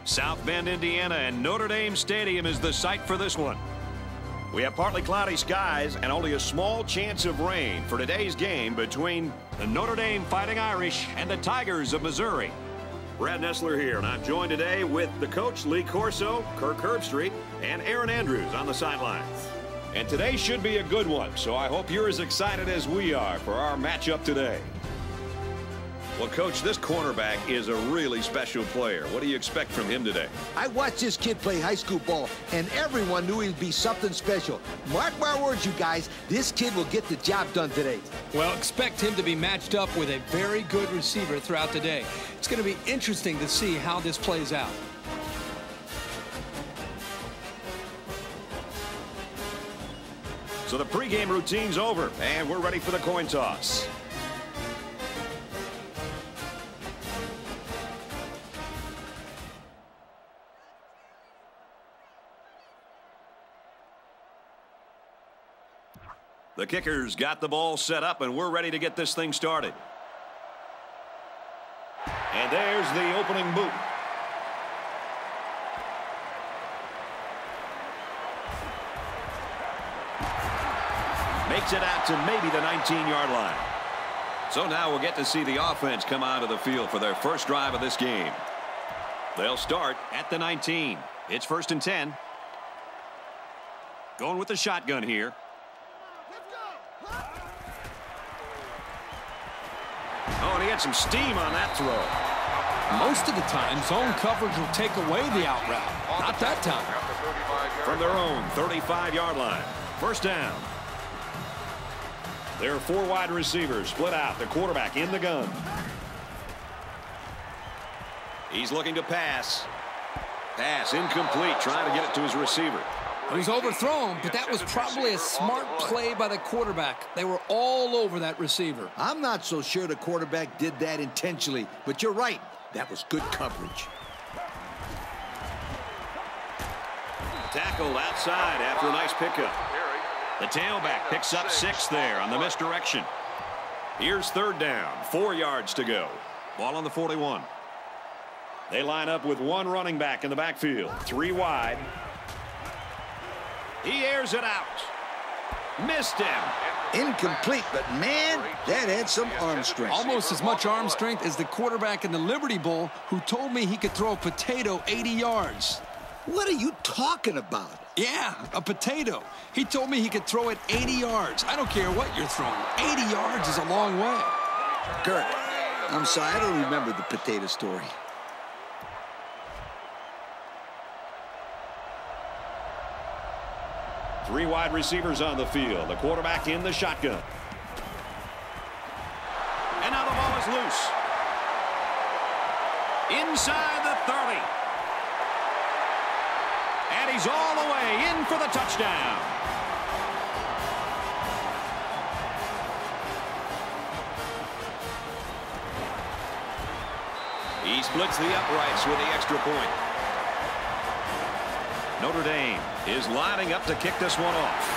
South Bend, Indiana, and Notre Dame Stadium is the site for this one. We have partly cloudy skies and only a small chance of rain for today's game between the Notre Dame Fighting Irish and the Tigers of Missouri. Brad Nessler here, and I'm joined today with the coach, Lee Corso, Kirk Herbstreit, and Aaron Andrews on the sidelines. And today should be a good one, so I hope you're as excited as we are for our matchup today. Well, Coach, this cornerback is a really special player. What do you expect from him today? I watched this kid play high school ball, and everyone knew he'd be something special. Mark my words, you guys, this kid will get the job done today. Well, expect him to be matched up with a very good receiver throughout the day. It's going to be interesting to see how this plays out. So the pregame routine's over, and we're ready for the coin toss. The kicker's got the ball set up, and we're ready to get this thing started. And there's the opening boot. Makes it out to maybe the 19-yard line. So now we'll get to see the offense come out of the field for their first drive of this game. They'll start at the 19. It's 1st and 10. Going with the shotgun here. Oh, and he had some steam on that throw. Most of the time, zone coverage will take away the out route. Not that time. From their own 35-yard line. First down. There are 4 wide receivers split out. The quarterback in the gun. He's looking to pass. Pass incomplete, trying to get it to his receiver. He was overthrown, but that was probably a smart play by the quarterback. They were all over that receiver. I'm not so sure the quarterback did that intentionally, but you're right. That was good coverage. Tackled outside after a nice pickup. The tailback picks up 6 there on the misdirection. Here's 3rd down, 4 yards to go. Ball on the 41. They line up with 1 running back in the backfield. 3 wide. He airs it out. Missed him. Incomplete, but man, that had some arm strength. Almost as much arm strength as the quarterback in the Liberty Bowl who told me he could throw a potato 80 yards. What are you talking about? Yeah, a potato. He told me he could throw it 80 yards. I don't care what you're throwing. 80 yards is a long way. Kirk, I'm sorry, I don't remember the potato story. Three wide receivers on the field. The quarterback in the shotgun. And now the ball is loose. Inside the 30. And he's all the way in for the touchdown. He splits the uprights with the extra point. Notre Dame is lining up to kick this one off.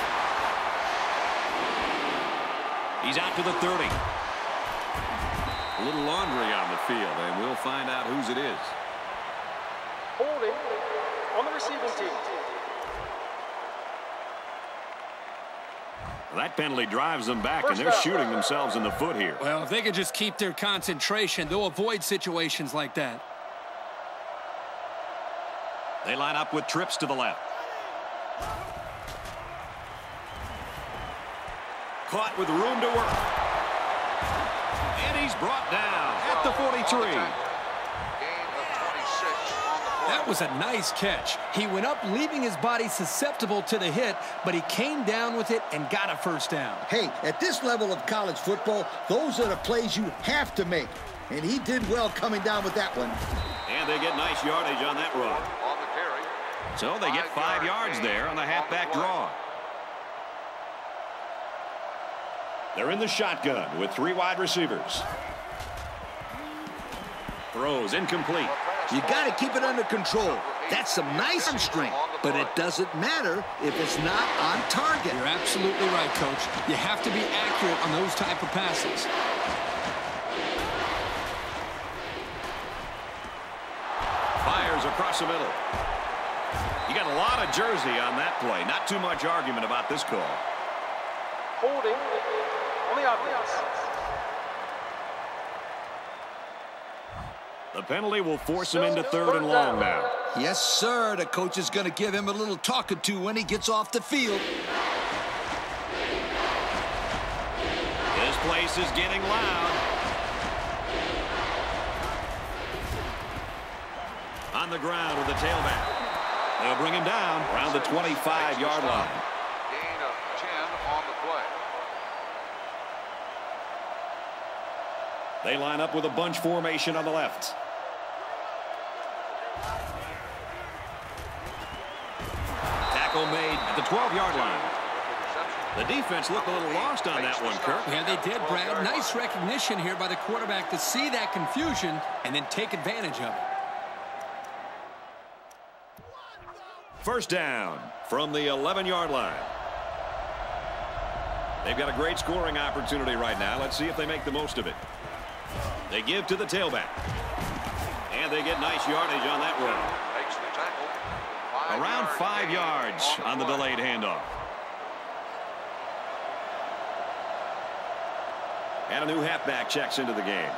He's out to the 30. A little laundry on the field, and we'll find out whose it is. Holding on the receiving team. That penalty drives them back, and they're shooting themselves in the foot here. Well, if they could just keep their concentration, they'll avoid situations like that. They line up with trips to the left. Caught with room to work. And he's brought down at the 43. That was a nice catch. He went up, leaving his body susceptible to the hit, but he came down with it and got a first down. Hey, at this level of college football, those are the plays you have to make. And he did well coming down with that one. And they get nice yardage on that run. So they get 5 yards there on the halfback draw. They're in the shotgun with 3 wide receivers. Throws incomplete. You got to keep it under control. That's some nice arm strength, but it doesn't matter if it's not on target. You're absolutely right, Coach. You have to be accurate on those type of passes. Fires across the middle. You got a lot of jersey on that play. Not too much argument about this call. Holding on the offense. The penalty will force him into 3rd and long now. Yes, sir. The coach is going to give him a little talking to when he gets off the field. This place is getting loud. On the ground with the tailback. They'll bring him down around the 25-yard line. Gain of 10 on the play. They line up with a bunch formation on the left. Tackle made at the 12-yard line. The defense looked a little lost on that one, Kirk. Yeah, they did, Brad. Nice recognition here by the quarterback to see that confusion and then take advantage of it. First down from the 11-yard line. They've got a great scoring opportunity right now. Let's see if they make the most of it. They give to the tailback. And they get nice yardage on that run. Makes the tackle. Around 5 yards on the delayed handoff. And a new halfback checks into the game.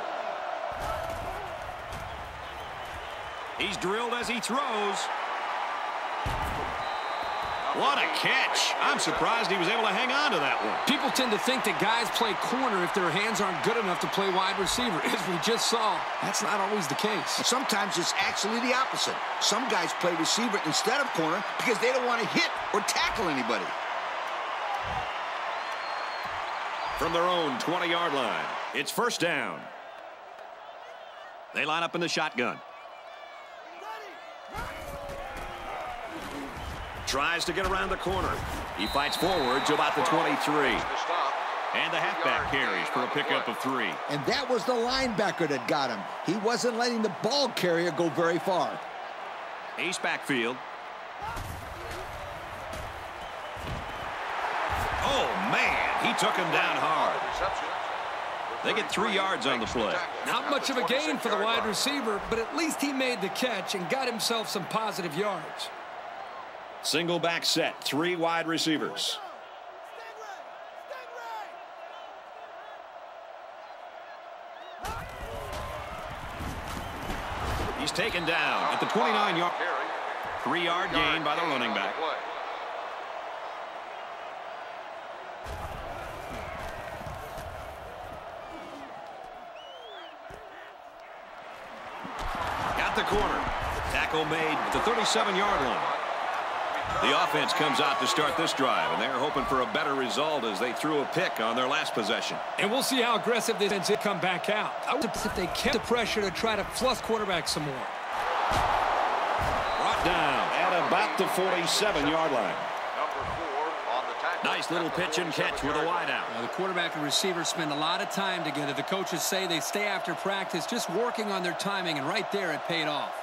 He's drilled as he throws. What a catch. I'm surprised he was able to hang on to that one. People tend to think that guys play corner if their hands aren't good enough to play wide receiver. As we just saw, that's not always the case. Sometimes it's actually the opposite. Some guys play receiver instead of corner because they don't want to hit or tackle anybody. From their own 20-yard line, it's first down. They line up in the shotgun. Tries to get around the corner. He fights forward to about the 23. And the halfback carries for a pickup of 3. And that was the linebacker that got him. He wasn't letting the ball carrier go very far. Ace backfield. Oh, man, he took him down hard. They get 3 yards on the play. Not much of a gain for the wide receiver, but at least he made the catch and got himself some positive yards. Single back set, 3 wide receivers. He's taken down at the 29-yard. 3-yard gain by the running back. Got the corner. Tackle made at the 37-yard line. The offense comes out to start this drive, and they're hoping for a better result as they threw a pick on their last possession. And we'll see how aggressive this is come back out. I would if they kept the pressure to try to flush quarterback some more. Brought down at about the 47-yard line. Nice little pitch and catch with a wideout. The quarterback and receiver spend a lot of time together. The coaches say they stay after practice just working on their timing, and right there it paid off.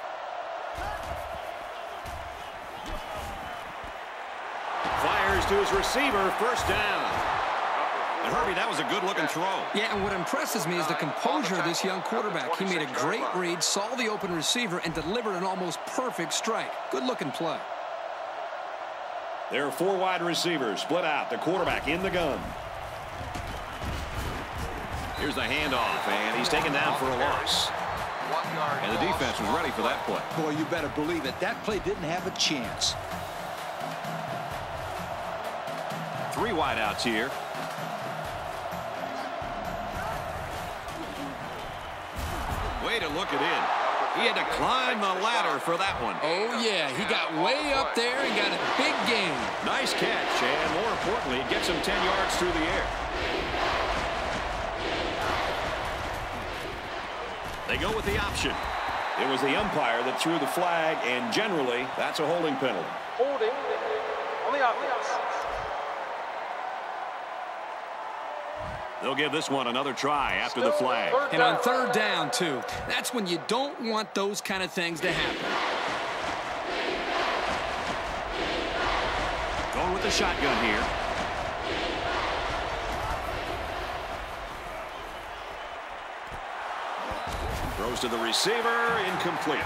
Fires to his receiver, first down. And Herbie, that was a good-looking throw. Yeah, and what impresses me is the composure of this young quarterback. He made a great read, saw the open receiver, and delivered an almost perfect strike. Good-looking play. There are 4 wide receivers split out. The quarterback in the gun. Here's the handoff, and he's taken down for a loss. And the defense was ready for that play. Boy, you better believe it. That play didn't have a chance. 3 wideouts here. Way to look it in. He had to climb the ladder for that one. Oh, yeah. He got way up there and got a big gain. Nice catch, and more importantly, it gets him 10 yards through the air. They go with the option. It was the umpire that threw the flag, and generally, that's a holding penalty. Holding on the offense. They'll give this one another try after the flag. And on third down, too. That's when you don't want those kind of things to happen. Going with the shotgun here. Throws to the receiver, incomplete.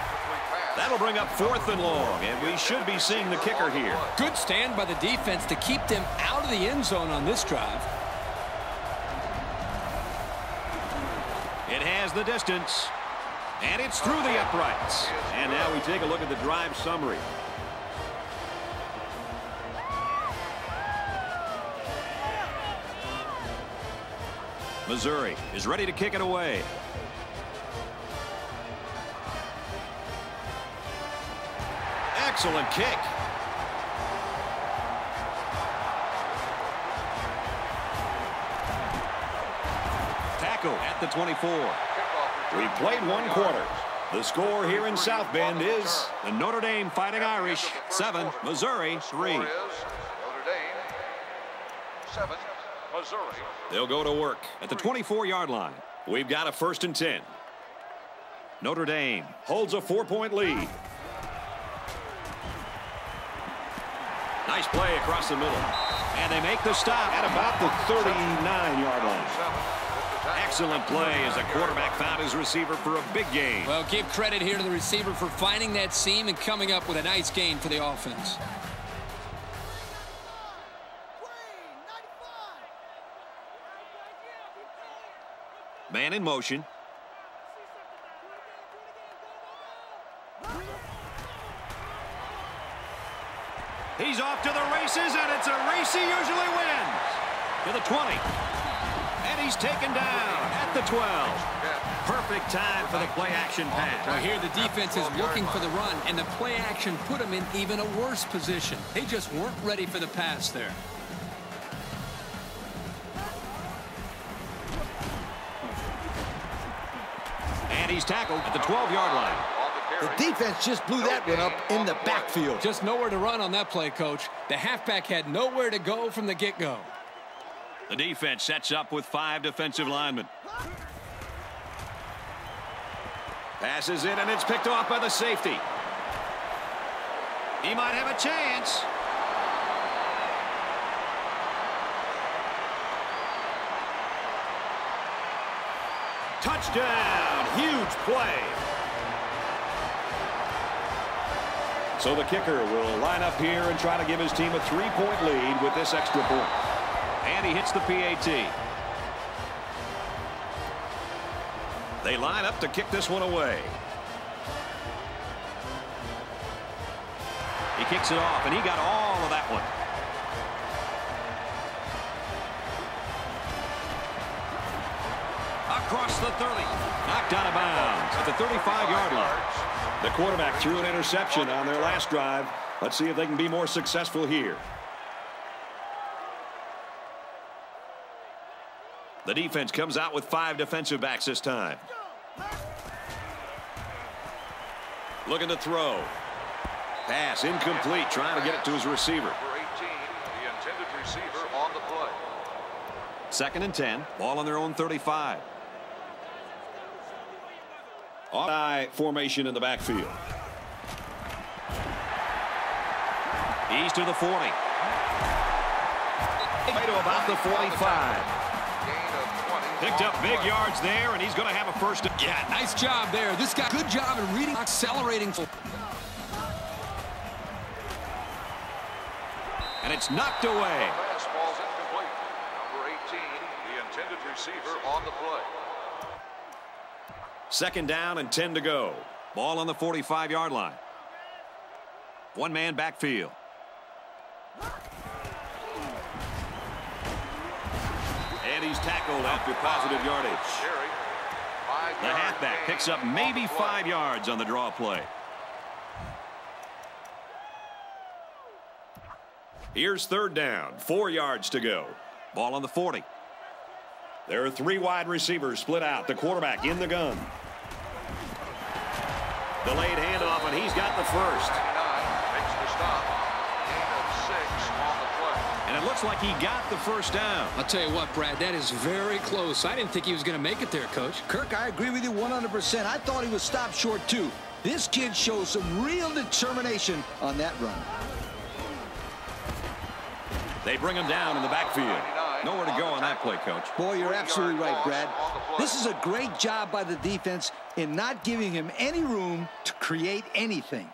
That'll bring up 4th and long, and we should be seeing the kicker here. Good stand by the defense to keep them out of the end zone on this drive. It has the distance, and it's through the uprights. And now we take a look at the drive summary. Missouri is ready to kick it away. Excellent kick. Tackle at the 24. We've played 1 quarter. The score here in South Bend is the Notre Dame Fighting Irish 7, Missouri 3. Notre Dame 7, Missouri. They'll go to work at the 24-yard line. We've got a 1st and 10. Notre Dame holds a 4-point lead. Nice play across the middle. And they make the stop at about the 39-yard line. Excellent play as the quarterback found his receiver for a big gain. Well, give credit here to the receiver for finding that seam and coming up with a nice gain for the offense. Man in motion. He's off to the races, and it's a race he usually wins. To the 20. And he's taken down at the 12. Perfect time for the play-action pass. Well, here the defense is looking for the run, and the play-action put them in even a worse position. They just weren't ready for the pass there. And he's tackled at the 12-yard line. The defense just blew that one up in the backfield. Just nowhere to run on that play, Coach. The halfback had nowhere to go from the get-go. The defense sets up with 5 defensive linemen. Passes it, and it's picked off by the safety. He might have a chance. Touchdown! Huge play. So the kicker will line up here and try to give his team a 3-point lead with this extra point. And he hits the PAT. They line up to kick this one away. He kicks it off, and he got all of that one. Across the 30. Knocked out of bounds at the 35-yard line. The quarterback threw an interception on their last drive. Let's see if they can be more successful here. The defense comes out with 5 defensive backs this time. Looking to throw. Pass incomplete, trying to get it to his receiver. Number 18, the intended receiver on the play. 2nd and 10. Ball on their own 35. Odd-eye formation in the backfield. He's to the 40. Way to about the 45. Picked up big yards there, and he's going to have a 1st. Yeah, nice job there. This guy, good job in reading, accelerating. And it's knocked away. Pass ball's incomplete. Number 18, the intended receiver on the play. 2nd down and 10 to go. Ball on the 45-yard line. 1-man backfield. And he's tackled after positive yardage. The halfback picks up maybe 5 yards on the draw play. Here's 3rd down, 4 yards to go. Ball on the 40. There are 3 wide receivers split out. The quarterback in the gun. Delayed handoff, and he's got the 1st. Makes the stop. Gain of 6 on the play. And it looks like he got the 1st down. I'll tell you what, Brad, that is very close. I didn't think he was going to make it there, Coach. Kirk, I agree with you 100%. I thought he was stopped short, too. This kid shows some real determination on that run. They bring him down in the backfield. 99, Nowhere to go on that play, Coach. Boy, you're absolutely right, Brad. This is a great job by the defense in not giving him any room to create anything.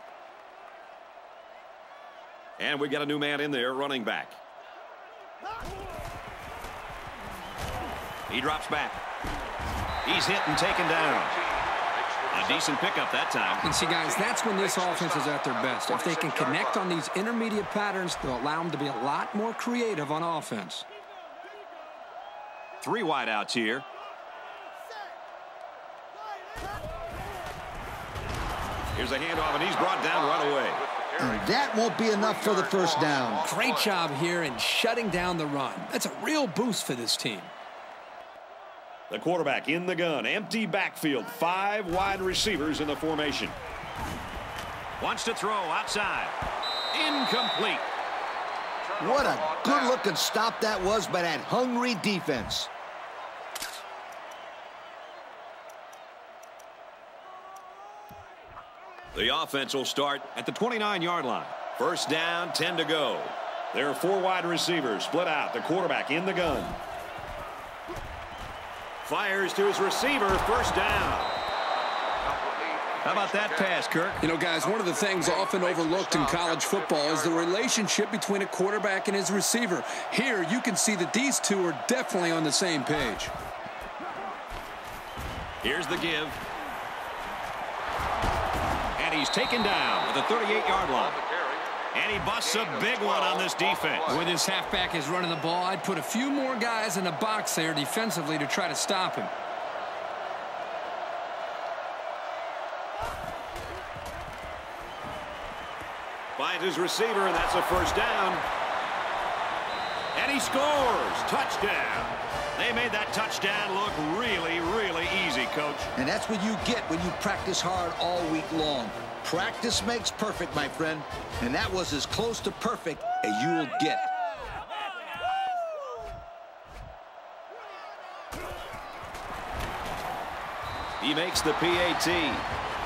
And we got a new man in there, running back. He drops back. He's hit and taken down. A decent pickup that time. And see, guys, that's when this offense is at their best. If they can connect on these intermediate patterns, they'll allow them to be a lot more creative on offense. 3 wideouts here. Here's a handoff, and he's brought down right away. And that won't be enough for the first down. Great job here in shutting down the run. That's a real boost for this team. The quarterback in the gun. Empty backfield. 5 wide receivers in the formation. Wants to throw outside. Incomplete. What a good-looking stop that was by that hungry defense. The offense will start at the 29-yard line. First down, 10 to go. There are 4 wide receivers split out. The quarterback in the gun. Fires to his receiver. First down. How about that pass, Kirk? You know, guys, one of the things often overlooked in college football is the relationship between a quarterback and his receiver. Here, you can see that these two are definitely on the same page. Here's the give. And he's taken down at the 38-yard line. And he busts a big one on this defense. With his halfback is running the ball, I'd put a few more guys in the box there defensively to try to stop him. Finds his receiver, and that's a first down. And he scores. Touchdown. They made that touchdown look really, really easy, Coach. And that's what you get when you practice hard all week long. Practice makes perfect, my friend. And that was as close to perfect as you will get. He makes the PAT.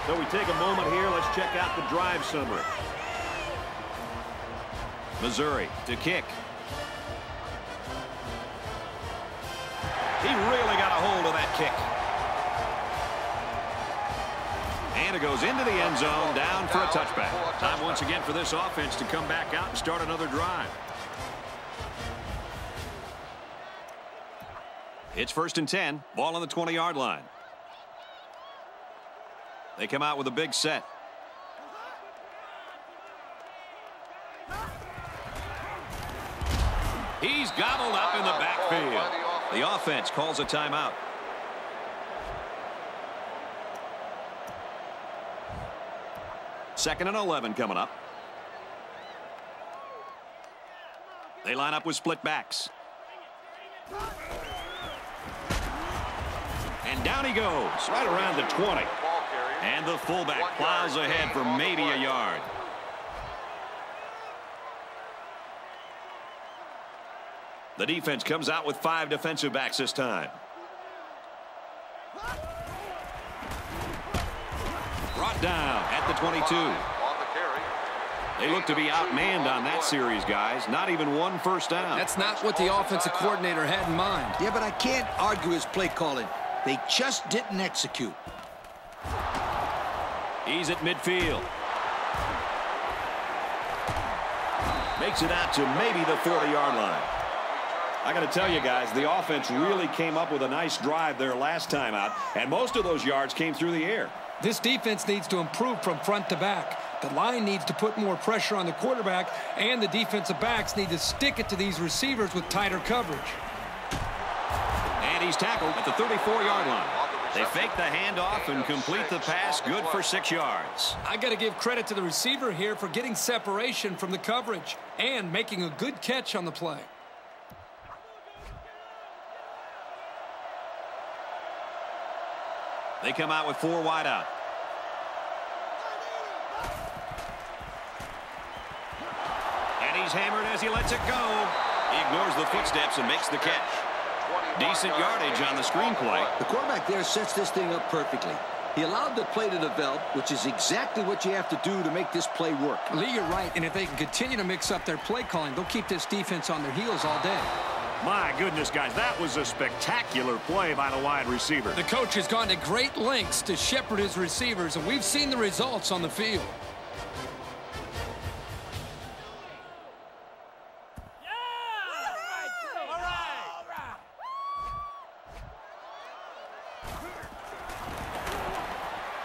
So we take a moment here. Let's check out the drive summary. Missouri to kick. He really got a hold of that kick. And it goes into the end zone, down for a touchback. Time once again for this offense to come back out and start another drive. It's first and 10, ball on the 20-yard line. They come out with a big set. He's gobbled up in the backfield. The offense calls a timeout. Second and 11 coming up. They line up with split backs. And down he goes, right around the 20. And the fullback plows ahead for maybe a yard. The defense comes out with 5 defensive backs this time. Brought down at the 22. They look to be outmanned on that series, guys. Not even one first down. That's not what the offensive coordinator had in mind. Yeah, but I can't argue his play calling. They just didn't execute. He's at midfield. Makes it out to maybe the 40-yard line. I got to tell you guys, the offense really came up with a nice drive there last time out, and most of those yards came through the air. This defense needs to improve from front to back. The line needs to put more pressure on the quarterback, and the defensive backs need to stick it to these receivers with tighter coverage. And he's tackled at the 34-yard line. They fake the handoff and complete the pass, good for 6 yards. I got to give credit to the receiver here for getting separation from the coverage and making a good catch on the play. They come out with 4 wide out. And he's hammered as he lets it go. He ignores the footsteps and makes the catch. Decent yardage on the screenplay. The quarterback there sets this thing up perfectly. He allowed the play to develop, which is exactly what you have to do to make this play work. Lee, you're right, and if they can continue to mix up their play calling, they'll keep this defense on their heels all day. My goodness, guys, that was a spectacular play by the wide receiver. The coach has gone to great lengths to shepherd his receivers, and we've seen the results on the field.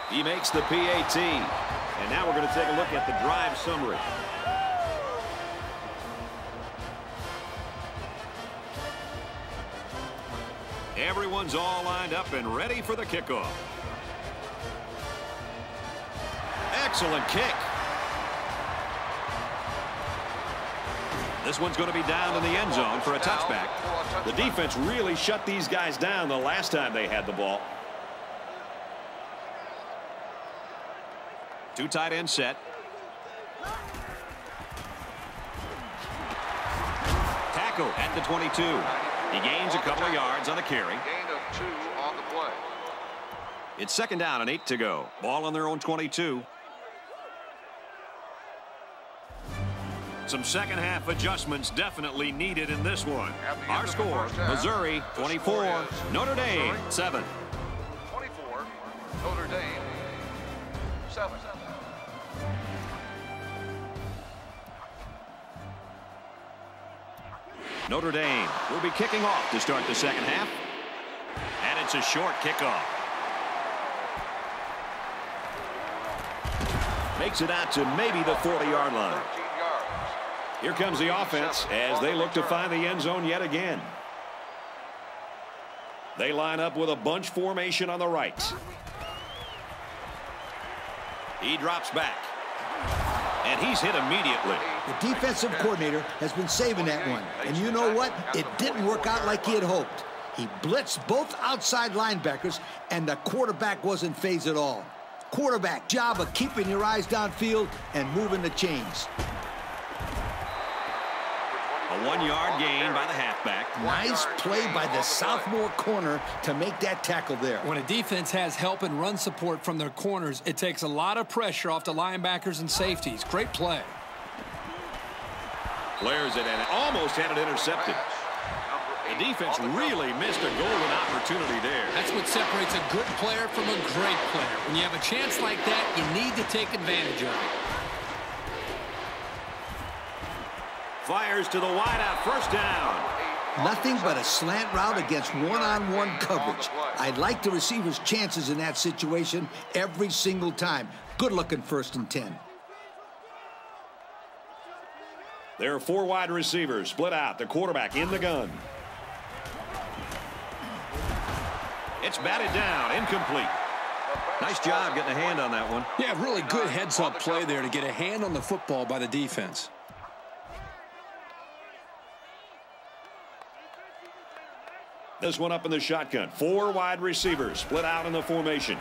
He makes the PAT. And now we're going to take a look at the drive summary. Everyone's all lined up and ready for the kickoff. Excellent kick. This one's going to be down in the end zone for a touchback. The defense really shut these guys down the last time they had the ball. Two tight end set. Tackle at the 22. He gains a couple of yards on the carry. Gain of 2 on the play. It's second down and 8 to go. Ball on their own 22. Some second half adjustments definitely needed in this one. Our score, Missouri 24, Notre Dame 7. 24, Notre Dame 7. Notre Dame will be kicking off to start the second half. And it's a short kickoff. Makes it out to maybe the 40-yard line. Here comes the offense as they look to find the end zone yet again. They line up with a bunch formation on the right. He drops back. And he's hit immediately. The defensive coordinator has been saving that one. And you know what? It didn't work out like he had hoped. He blitzed both outside linebackers, and the quarterback wasn't phased at all. Quarterback job of keeping your eyes downfield and moving the chains. A 1-yard gain by the halfback. Nice play by the sophomore corner to make that tackle there. When a defense has help and run support from their corners, it takes a lot of pressure off the linebackers and safeties. Great play. Flares it and almost had it intercepted. The defense really missed a golden opportunity there. That's what separates a good player from a great player. When you have a chance like that, you need to take advantage of it. Fires to the wideout, first down. Nothing but a slant route against one-on-one coverage. I like the receiver's chances in that situation every single time. Good-looking 1st and 10. There are 4 wide receivers split out. The quarterback in the gun. It's batted down, incomplete. Nice job getting a hand on that one. Yeah, really good heads-up play there to get a hand on the football by the defense. This one up in the shotgun. 4 wide receivers split out in the formation.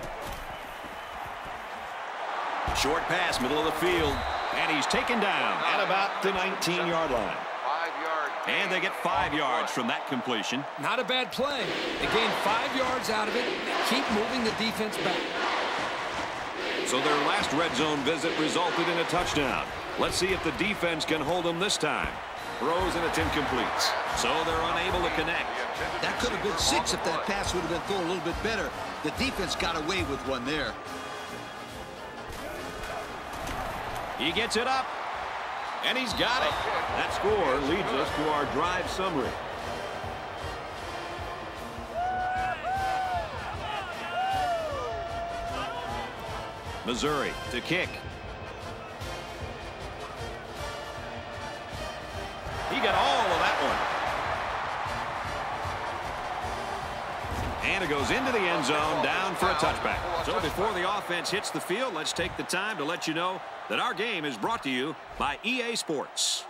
Short pass, middle of the field. And he's taken down at about the 19-yard line. 5-yard. And they get 5 yards from that completion. Not a bad play. They gained 5 yards out of it. Keep moving the defense back. So their last red zone visit resulted in a touchdown. Let's see if the defense can hold them this time. Throws and it's incomplete. So they're unable to connect. That could have been 6 if that pass would have been thrown a little bit better. The defense got away with one there. He gets it up. And he's got it. That score leads us to our drive summary. Missouri to kick. He got all of that one. And it goes into the end zone, down for a touchback. So before the offense hits the field, let's take the time to let you know that our game is brought to you by EA Sports.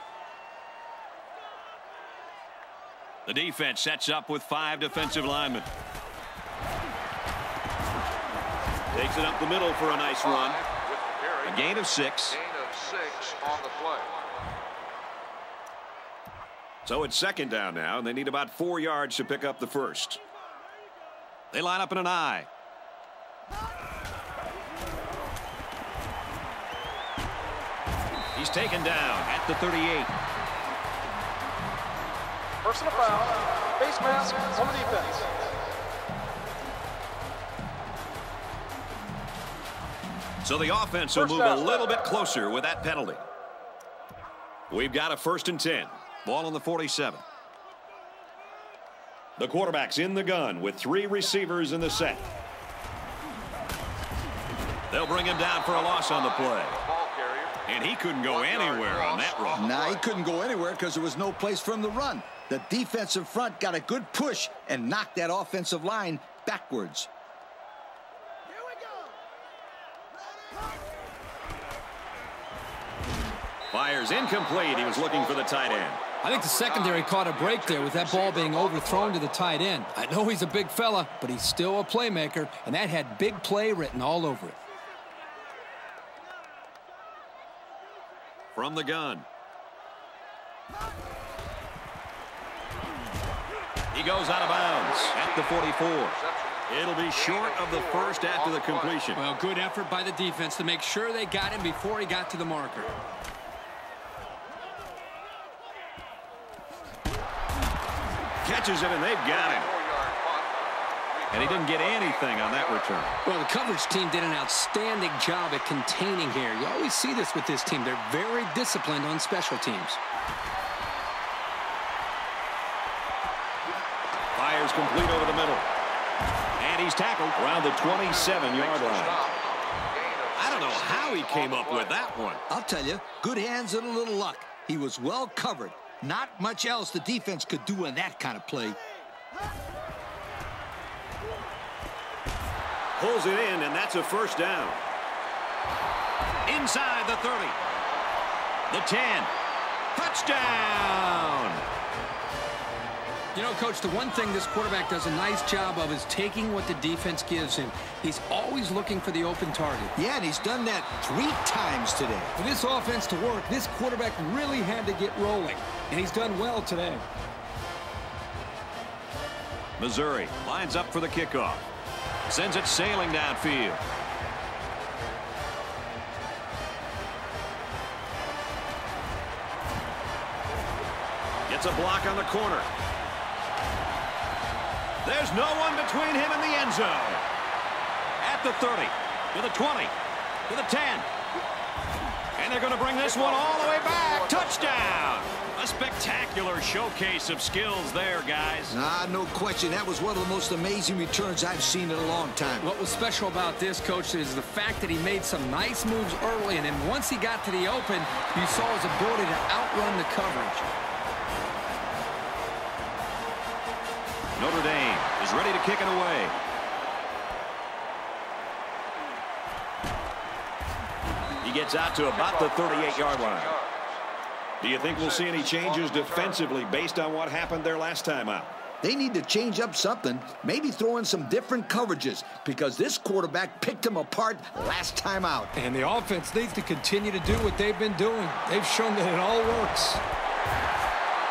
The defense sets up with 5 defensive linemen. Takes it up the middle for a nice run. A gain of 6. Gain of 6 on the play. So it's second down now, and they need about 4 yards to pick up the first. They line up in an I. He's taken down at the 38. Personal foul. Face mask on the defense. So the offense will move a little bit closer with that penalty. We've got a 1st and 10. Ball on the 47. The quarterback's in the gun with 3 receivers in the set. They'll bring him down for a loss on the play. And he couldn't go anywhere on that run. Nah, he couldn't go anywhere because there was no place for him to run. The defensive front got a good push and knocked that offensive line backwards. Fires incomplete. He was looking for the tight end. I think the secondary caught a break there with that ball being overthrown to the tight end. I know he's a big fella, but he's still a playmaker, and that had big play written all over it. From the gun. He goes out of bounds at the 44. It'll be short of the first after the completion. Well, good effort by the defense to make sure they got him before he got to the marker. Catches it, and they've got him. And he didn't get anything on that return. Well, the coverage team did an outstanding job at containing here. You always see this with this team. They're very disciplined on special teams. Fires complete over the middle. And he's tackled around the 27-yard line. I don't know how he came up with that one. I'll tell you, good hands and a little luck. He was well covered. Not much else the defense could do in that kind of play. Pulls it in, and that's a 1st down. Inside the 30. The 10. Touchdown! You know, Coach, the one thing this quarterback does a nice job of is taking what the defense gives him. He's always looking for the open target. Yeah, and he's done that 3 times today. For this offense to work, this quarterback really had to get rolling, and he's done well today. Missouri lines up for the kickoff. Sends it sailing downfield. Gets a block on the corner. There's no one between him and the end zone. At the 30, to the 20, to the 10. And they're going to bring this one all the way back. Touchdown! A spectacular showcase of skills there, guys. No question. That was one of the most amazing returns I've seen in a long time. What was special about this, Coach, is the fact that he made some nice moves early, and then once he got to the open, you saw his ability to outrun the coverage. Notre Dame is ready to kick it away. He gets out to about the 38-yard line. Do you think we'll see any changes defensively based on what happened there last time out? They need to change up something, maybe throw in some different coverages, because this quarterback picked them apart last time out. And the offense needs to continue to do what they've been doing. They've shown that it all works.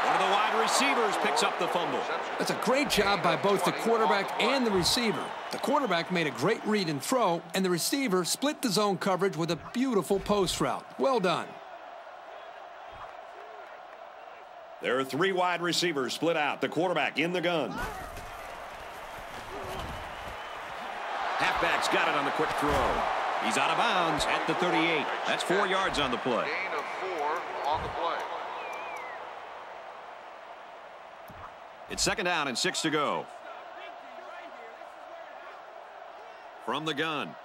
One of the wide receivers picks up the fumble. That's a great job by both the quarterback and the receiver. The quarterback made a great read and throw, and the receiver split the zone coverage with a beautiful post route. Well done. There are 3 wide receivers split out. The quarterback in the gun. Halfback's got it on the quick throw. He's out of bounds at the 38. That's 4 yards on the play. Gain of 4 on the play. It's 2nd down and 6 to go. From the gun.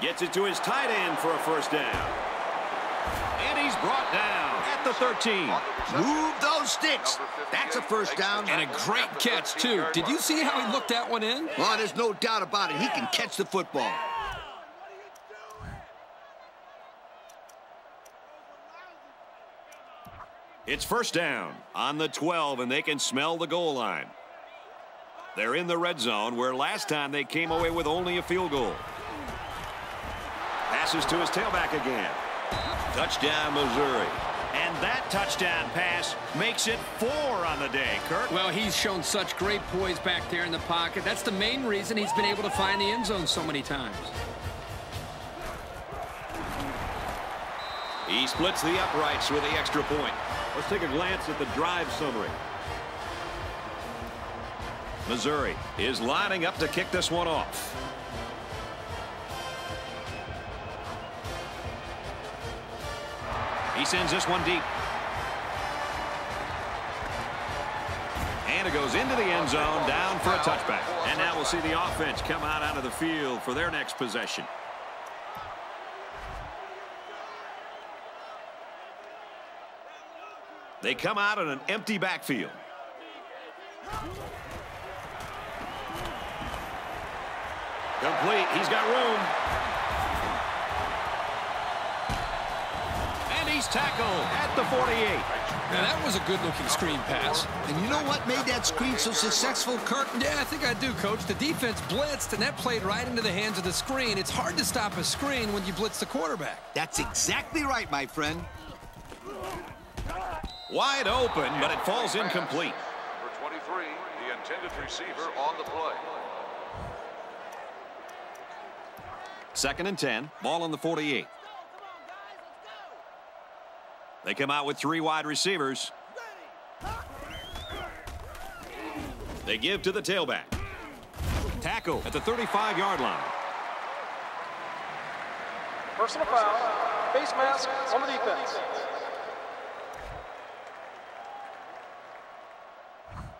Gets it to his tight end for a 1st down. And he's brought down at the 13. Move those sticks. That's a 1st down. And a great catch, too. Did you see how he looked that one in? Well, there's no doubt about it. He can catch the football. It's 1st down on the 12, and they can smell the goal line. They're in the red zone, where last time they came away with only a field goal. Passes to his tailback again. Touchdown, Missouri. And that touchdown pass makes it 4 on the day, Kurt. Well, he's shown such great poise back there in the pocket. That's the main reason he's been able to find the end zone so many times. He splits the uprights with the extra point. Let's take a glance at the drive summary. Missouri is lining up to kick this one off. He sends this one deep. And it goes into the end zone, down for a touchback. And now we'll see the offense come out of the field for their next possession. They come out in an empty backfield. Complete. He's got room. And he's tackled at the 48. Now, that was a good-looking screen pass. And you know what made that screen so successful, Kirk? Yeah, I think I do, Coach. The defense blitzed, and that played right into the hands of the screen. It's hard to stop a screen when you blitz the quarterback. That's exactly right, my friend. Wide open, but it falls incomplete. For 23, the intended receiver on the play. 2nd and 10. Ball on the 48. They come out with 3 wide receivers. They give to the tailback. Tackle at the 35-yard line. Personal foul. Face mask on the defense.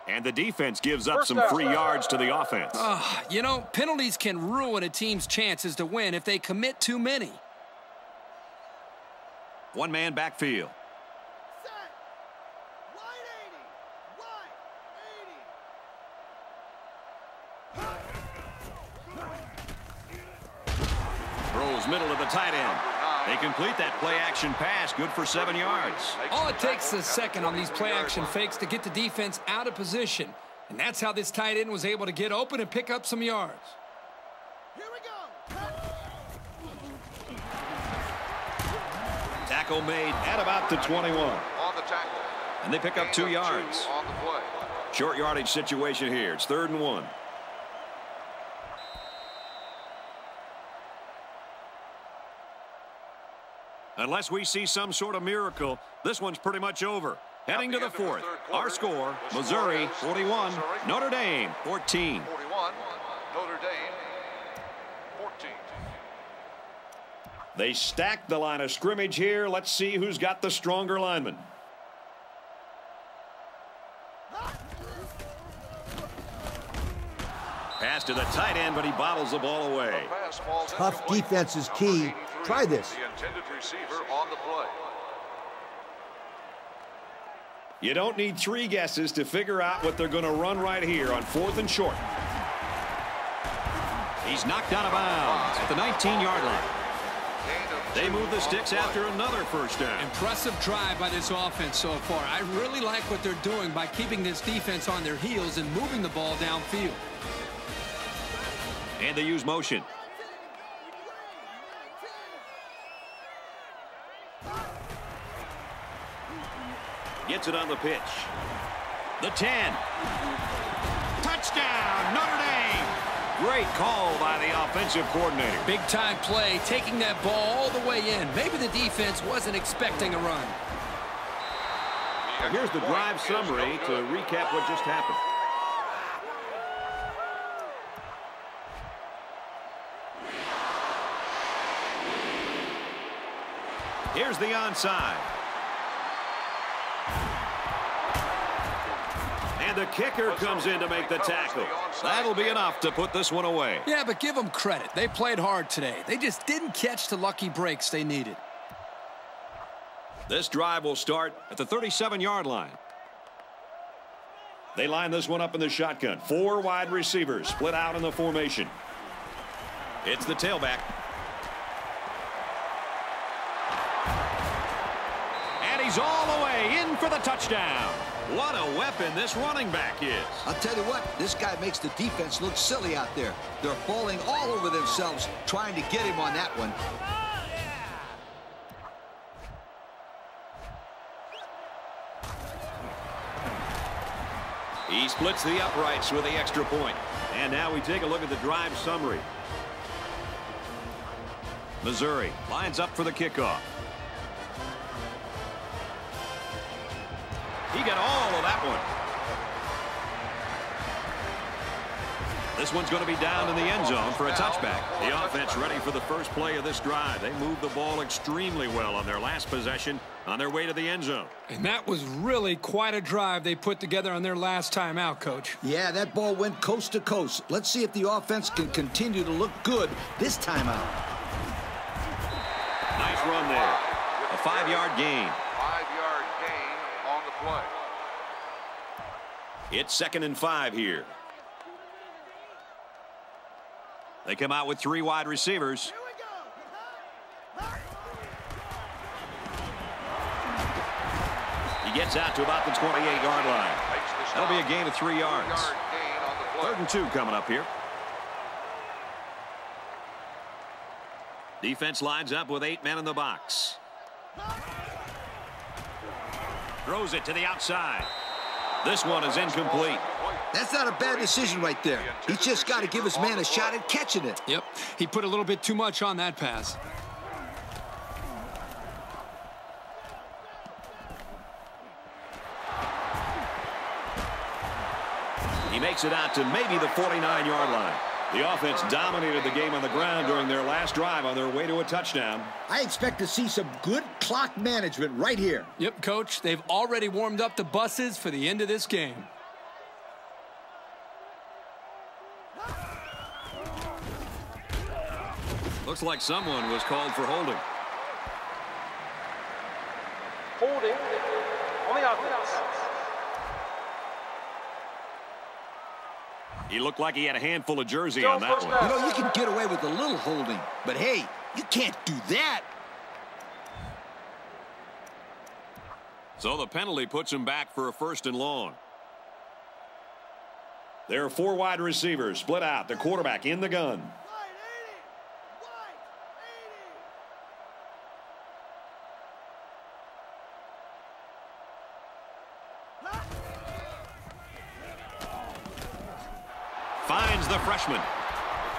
And the defense gives up some free yards to the offense. You know, penalties can ruin a team's chances to win if they commit too many. One-man backfield. Throws middle of the tight end. They complete that play-action pass. Good for 7 yards. All it takes is a second on these play-action fakes to get the defense out of position. And that's how this tight end was able to get open and pick up some yards. Here we go. Tackle made at about the 21. On the tackle. And they pick up 2 yards. On the play. Short yardage situation here. It's 3rd and 1. Unless we see some sort of miracle, this one's pretty much over. Heading to the 4th. Our score, Missouri 41, Notre Dame 14. 41, Notre Dame 14. They stack the line of scrimmage here. Let's see who's got the stronger lineman. Pass to the tight end, but he bottles the ball away. Tough defense is key. Try this. The intended receiver on the play. You don't need 3 guesses to figure out what they're going to run right here on 4th and short. He's knocked out of bounds at the 19-yard line. They move the sticks after another first down. Impressive drive by this offense so far. I really like what they're doing by keeping this defense on their heels and moving the ball downfield. And they use motion. Gets it on the pitch. The 10. Touchdown, Notre Dame. Great call by the offensive coordinator. Big-time play, taking that ball all the way in. Maybe the defense wasn't expecting a run. Here's the drive summary to recap what just happened. Here's the onside. And the kicker comes in to make the tackle. That'll be enough to put this one away. Yeah, but give them credit. They played hard today. They just didn't catch the lucky breaks they needed. This drive will start at the 37-yard line. They line this one up in the shotgun. 4 wide receivers split out in the formation. It's the tailback. And he's all the way in for the touchdown. What a weapon this running back is. I'll tell you what, this guy makes the defense look silly out there. They're falling all over themselves trying to get him on that one. He splits the uprights with the extra point. And now we take a look at the drive summary. Missouri lines up for the kickoff. He got all of that one. This one's going to be down in the end zone for a touchback. The offense ready for the first play of this drive. They moved the ball extremely well on their last possession on their way to the end zone. And that was really quite a drive they put together on their last time out, Coach. Yeah, that ball went coast to coast. Let's see if the offense can continue to look good this time out. Nice run there. A 5-yard gain. 5-yard gain on the play. It's 2nd and 5 here. They come out with 3 wide receivers. He gets out to about the 28-yard line. That'll be a gain of 3 yards. 3rd and 2 coming up here. Defense lines up with 8 men in the box. Throws it to the outside. This one is incomplete. That's not a bad decision right there. He's just got to give his man a shot at catching it. Yep, he put a little bit too much on that pass. He makes it out to maybe the 49-yard line. The offense dominated the game on the ground during their last drive on their way to a touchdown. I expect to see some good clock management right here. Yep, Coach, they've already warmed up the buses for the end of this game. Looks like someone was called for holding. Holding on the offense. He looked like he had a handful of jersey on that one. You know, you can get away with a little holding, but hey, you can't do that. So the penalty puts him back for a 1st and long. There are 4 wide receivers split out. The quarterback in the gun. Finds the freshman.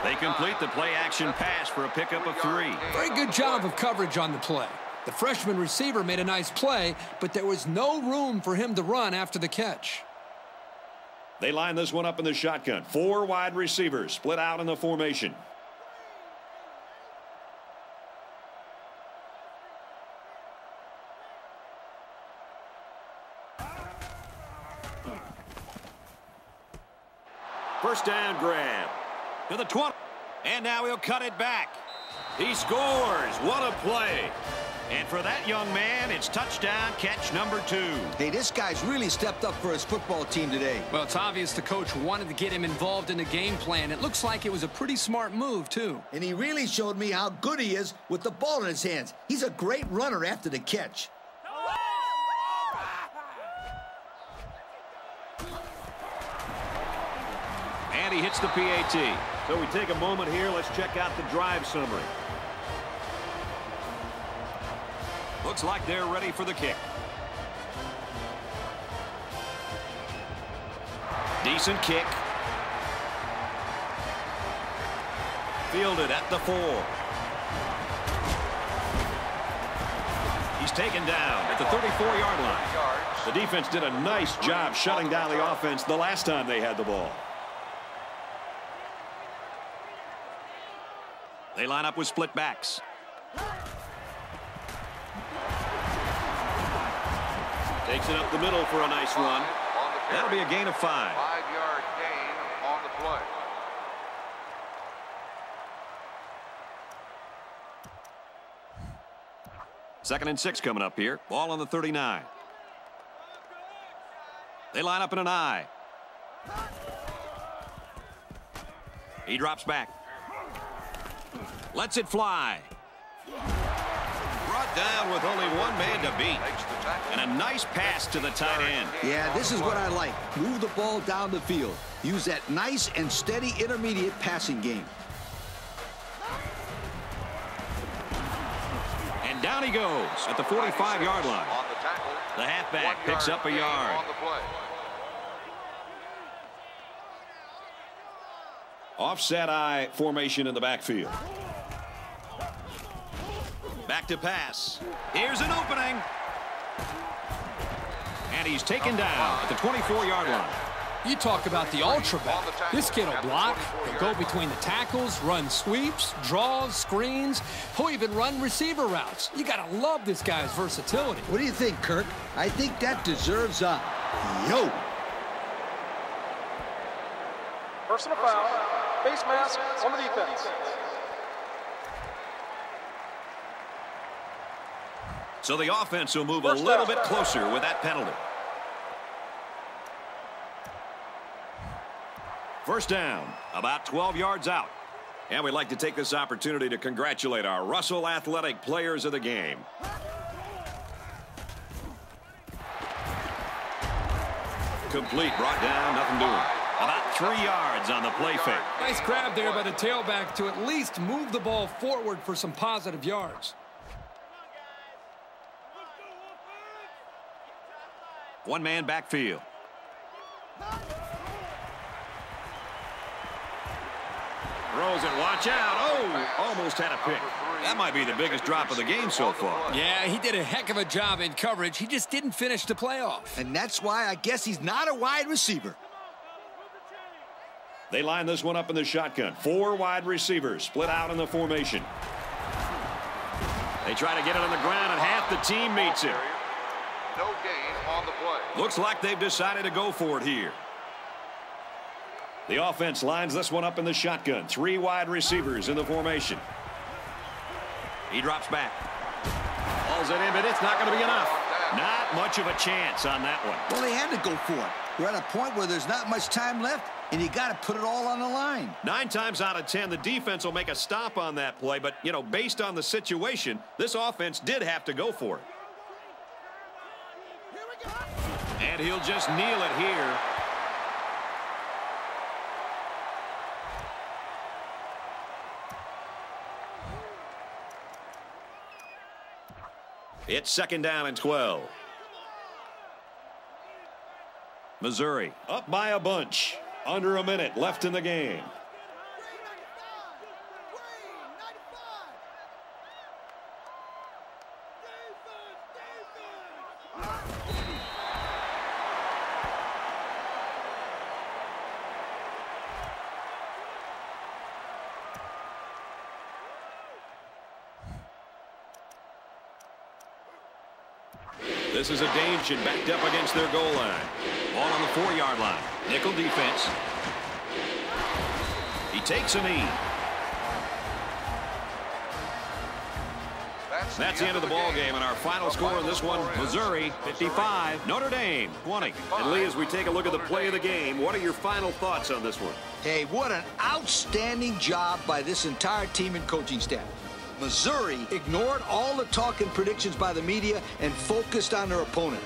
They complete the play-action pass for a pickup of 3. Very good job of coverage on the play. The freshman receiver made a nice play, but there was no room for him to run after the catch. They line this one up in the shotgun. 4 wide receivers split out in the formation. First down grab to the 20. And now he'll cut it back. He scores. What a play. And for that young man, it's touchdown catch number 2. Hey, this guy's really stepped up for his football team today. Well, it's obvious the coach wanted to get him involved in the game plan. It looks like it was a pretty smart move, too. And he really showed me how good he is with the ball in his hands. He's a great runner after the catch. And he hits the PAT. So we take a moment here. Let's check out the drive summary. Looks like they're ready for the kick. Decent kick. Fielded at the 4. He's taken down at the 34-yard line. The defense did a nice job shutting down the offense the last time they had the ball. They line up with split backs. Takes it up the middle for a nice run. That'll be a gain of 5. 5-yard gain on the play. Second and 6 coming up here. Ball on the 39. They line up in an I. He drops back. Lets it fly. Brought down with only 1 man to beat. And a nice pass to the tight end. Yeah, this is what I like. Move the ball down the field. Use that nice and steady intermediate passing game. And down he goes at the 45-yard line. The halfback picks up a yard. Offset I formation in the backfield. Back to pass. Here's an opening. And he's taken down at the 24-yard line. You talk about the ultra back. This kid will block. He'll go between the tackles, run sweeps, draws, screens. He'll even run receiver routes. You got to love this guy's versatility. What do you think, Kirk? I think that deserves a yo. Personal foul. Face mask on the defense. So the offense will move a little bit closer with that penalty. First down, about 12 yards out. And we'd like to take this opportunity to congratulate our Russell Athletic players of the game. Complete, brought down, nothing doing. About 3 yards on the play fake. Nice grab there by the tailback to at least move the ball forward for some positive yards. One-man backfield. Throws it, watch out. Oh, almost had a pick. That might be the biggest drop of the game so far. Yeah, he did a heck of a job in coverage. He just didn't finish the playoff. And that's why I guess he's not a wide receiver. They line this one up in the shotgun. 4 wide receivers split out in the formation. They try to get it on the ground, and half the team meets him. No gain on the play. Looks like they've decided to go for it here. The offense lines this one up in the shotgun. 3 wide receivers in the formation. He drops back. Hauls it in, but it's not going to be enough. Not much of a chance on that one. Well, they had to go for it. We're at a point where there's not much time left, and you got to put it all on the line. 9 times out of 10, the defense will make a stop on that play, but, you know, based on the situation, this offense did have to go for it. And he'll just kneel it here. It's second down and 12. Missouri up by a bunch. Under a minute left in the game. This is a danger backed up against their goal line. Ball on the 4-yard line. Nickel defense. He takes a knee. That's the end of the ball game, and our final score in this one, Missouri 55, Notre Dame 20. And Lee, as we take a look at the play of the game, what are your final thoughts on this one? Hey, what an outstanding job by this entire team and coaching staff. Missouri ignored all the talk and predictions by the media and focused on their opponent.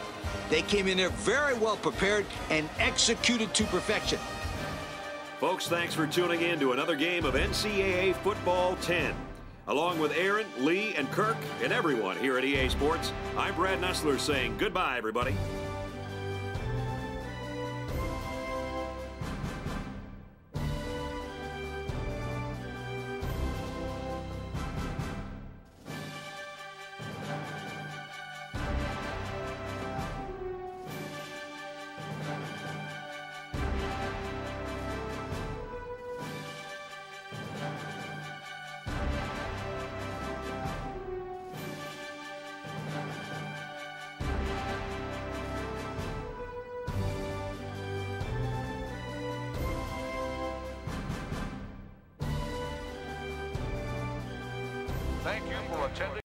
They came in there very well prepared and executed to perfection. Folks, thanks for tuning in to another game of NCAA Football 10. Along with Aaron, Lee, and Kirk, and everyone here at EA Sports, I'm Brad Nessler saying goodbye, everybody. Thank you for attending.